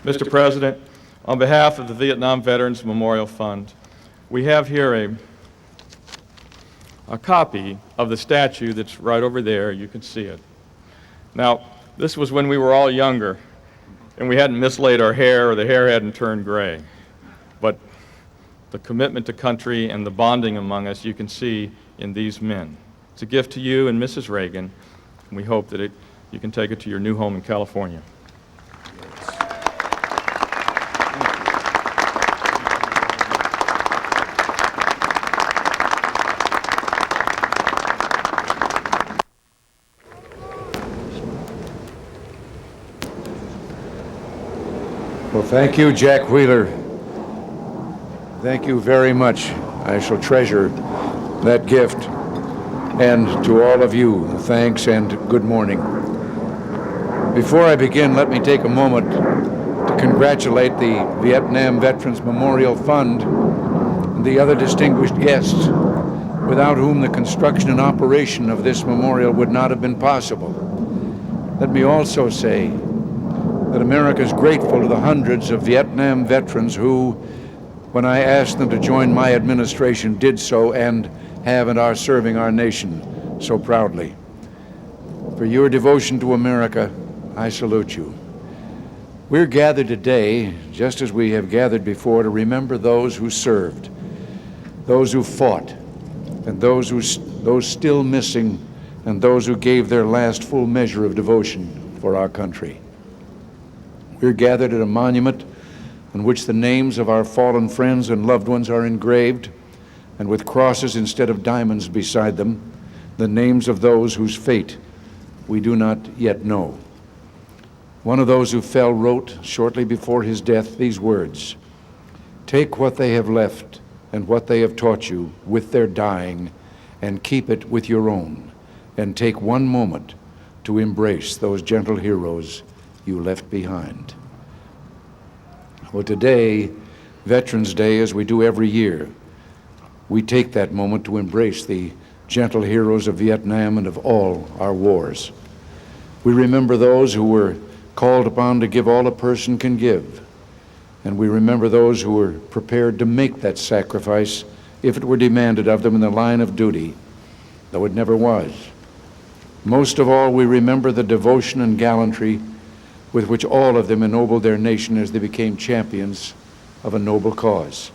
Mr. President, on behalf of the Vietnam Veterans Memorial Fund, we have here a copy of the statue that's right over there. You can see it. Now, this was when we were all younger and we hadn't mislaid our hair or the hair hadn't turned gray. But the commitment to country and the bonding among us you can see in these men. It's a gift to you and Mrs. Reagan, and we hope that you can take it to your new home in California. Well, thank you, Jack Wheeler. Thank you very much. I shall treasure that gift. And to all of you, thanks and good morning. Before I begin, let me take a moment to congratulate the Vietnam Veterans Memorial Fund and the other distinguished guests, without whom the construction and operation of this memorial would not have been possible. Let me also say that America is grateful to the hundreds of Vietnam veterans who, when I asked them to join my administration, did so and have and are serving our nation so proudly. For your devotion to America, I salute you. We're gathered today, just as we have gathered before, to remember those who served, those who fought, and those still missing, and those who gave their last full measure of devotion for our country. We're gathered at a monument on which the names of our fallen friends and loved ones are engraved, and with crosses instead of diamonds beside them, the names of those whose fate we do not yet know. One of those who fell wrote shortly before his death these words: "Take what they have left and what they have taught you with their dying, and keep it with your own, and take one moment to embrace those gentle heroes you left behind." Well, today, Veterans Day, as we do every year, we take that moment to embrace the gentle heroes of Vietnam and of all our wars. We remember those who were called upon to give all a person can give, and we remember those who were prepared to make that sacrifice if it were demanded of them in the line of duty, though it never was. Most of all, we remember the devotion and gallantry with which all of them ennobled their nation as they became champions of a noble cause.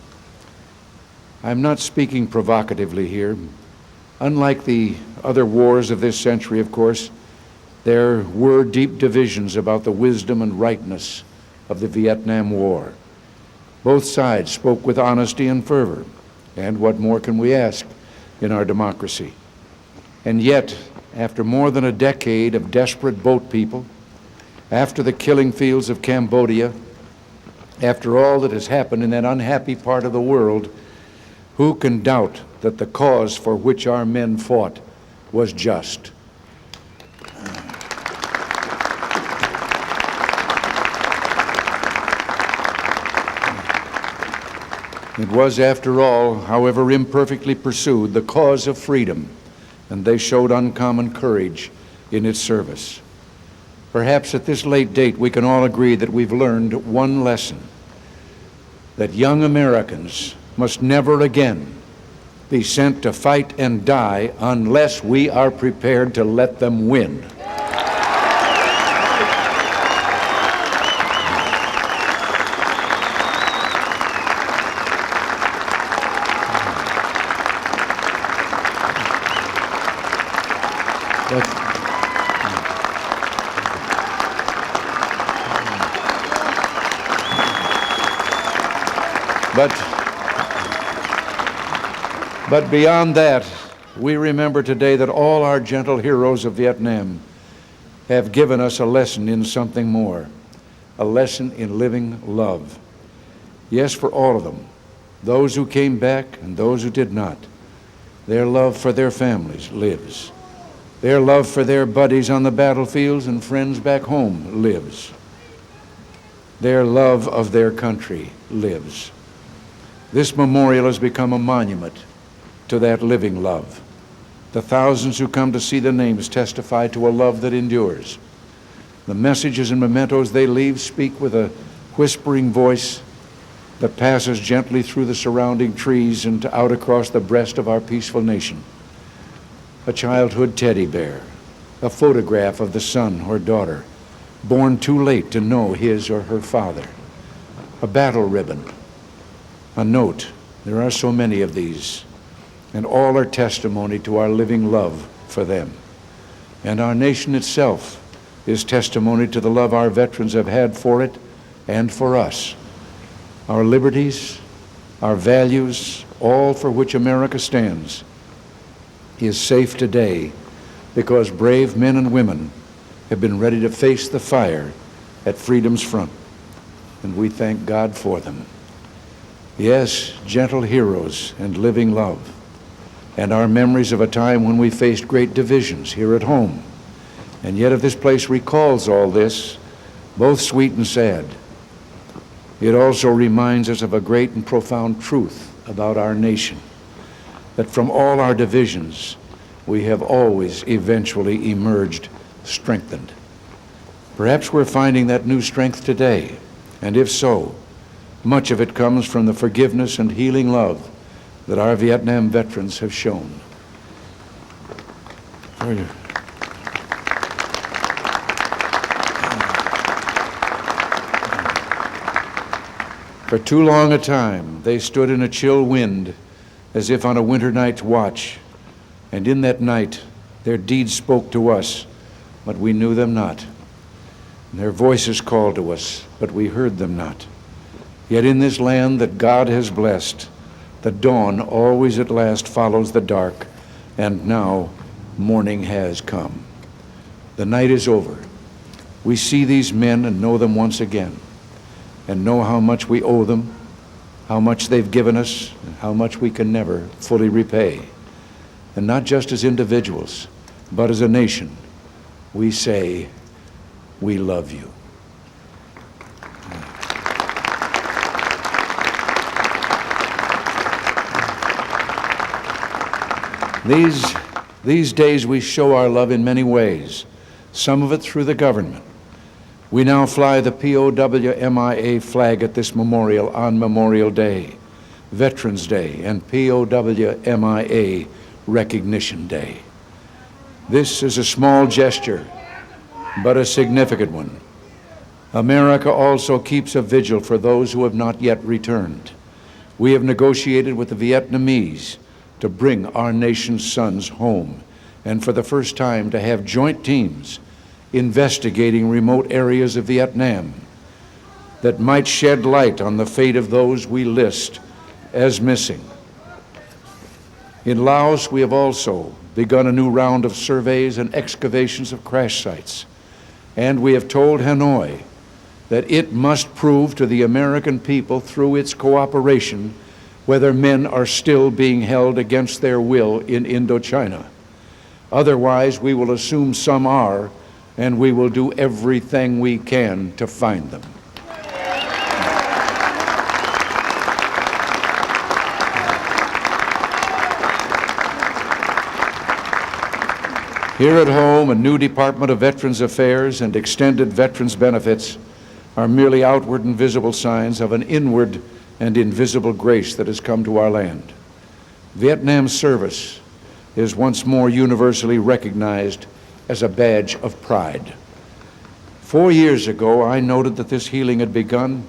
I'm not speaking provocatively here. Unlike the other wars of this century, of course, there were deep divisions about the wisdom and rightness of the Vietnam War. Both sides spoke with honesty and fervor, and what more can we ask in our democracy? And yet, after more than a decade of desperate boat people, after the killing fields of Cambodia, after all that has happened in that unhappy part of the world, who can doubt that the cause for which our men fought was just? It was, after all, however imperfectly pursued, the cause of freedom, and they showed uncommon courage in its service. Perhaps at this late date we can all agree that we've learned one lesson: that young Americans must never again be sent to fight and die unless we are prepared to let them win. But beyond that, we remember today that all our gentle heroes of Vietnam have given us a lesson in something more, a lesson in living love. Yes, for all of them, those who came back and those who did not, their love for their families lives. Their love for their buddies on the battlefields and friends back home lives. Their love of their country lives. This memorial has become a monument to that living love. The thousands who come to see the names testify to a love that endures. The messages and mementos they leave speak with a whispering voice that passes gently through the surrounding trees and out across the breast of our peaceful nation. A childhood teddy bear, a photograph of the son or daughter, born too late to know his or her father, a battle ribbon, a note. There are so many of these, and all are testimony to our living love for them. And our nation itself is testimony to the love our veterans have had for it and for us. Our liberties, our values, all for which America stands, is safe today because brave men and women have been ready to face the fire at freedom's front, and we thank God for them. Yes, gentle heroes and living love, and our memories of a time when we faced great divisions here at home. And yet if this place recalls all this, both sweet and sad, it also reminds us of a great and profound truth about our nation, that from all our divisions, we have always eventually emerged strengthened. Perhaps we're finding that new strength today, and if so, much of it comes from the forgiveness and healing love that our Vietnam veterans have shown. For too long a time, they stood in a chill wind as if on a winter night's watch, and in that night, their deeds spoke to us, but we knew them not. And their voices called to us, but we heard them not. Yet in this land that God has blessed, the dawn always at last follows the dark, and now morning has come. The night is over. We see these men and know them once again, and know how much we owe them, how much they've given us, and how much we can never fully repay. And not just as individuals, but as a nation, we say, we love you. These days we show our love in many ways, some of it through the government. We now fly the POW-MIA flag at this memorial on Memorial Day, Veterans Day, and POW-MIA Recognition Day. This is a small gesture, but a significant one. America also keeps a vigil for those who have not yet returned. We have negotiated with the Vietnamese to bring our nation's sons home, and for the first time to have joint teams investigating remote areas of Vietnam that might shed light on the fate of those we list as missing. In Laos, we have also begun a new round of surveys and excavations of crash sites, and we have told Hanoi that it must prove to the American people through its cooperation whether men are still being held against their will in Indochina. Otherwise, we will assume some are, and we will do everything we can to find them. Here at home, a new Department of Veterans Affairs and extended veterans benefits are merely outward and visible signs of an inward and invisible grace that has come to our land. Vietnam's service is once more universally recognized as a badge of pride. 4 years ago, I noted that this healing had begun,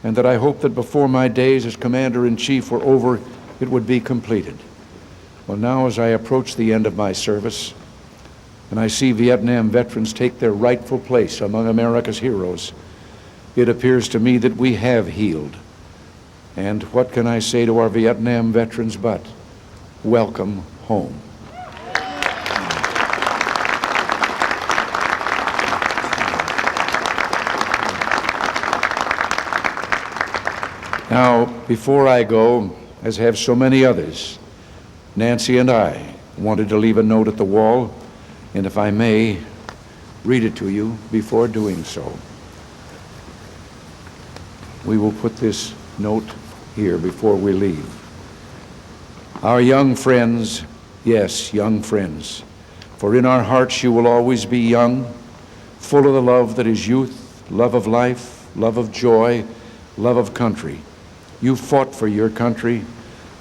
and that I hoped that before my days as Commander-in-Chief were over, it would be completed. Well, now as I approach the end of my service, and I see Vietnam veterans take their rightful place among America's heroes, it appears to me that we have healed. And what can I say to our Vietnam veterans but, welcome home. Now, before I go, as have so many others, Nancy and I wanted to leave a note at the wall, and if I may, read it to you before doing so. We will put this note here before we leave. Our young friends, yes, young friends, for in our hearts you will always be young, full of the love that is youth, love of life, love of joy, love of country. You fought for your country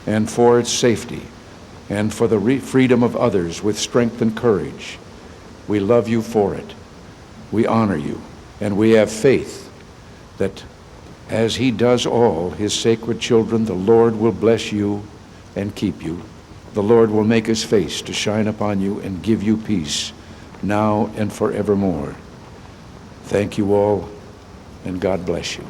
and for its safety and for the freedom of others with strength and courage. We love you for it. We honor you, and we have faith that as he does all his sacred children, the Lord will bless you and keep you. The Lord will make his face to shine upon you and give you peace now and forevermore. Thank you all, and God bless you.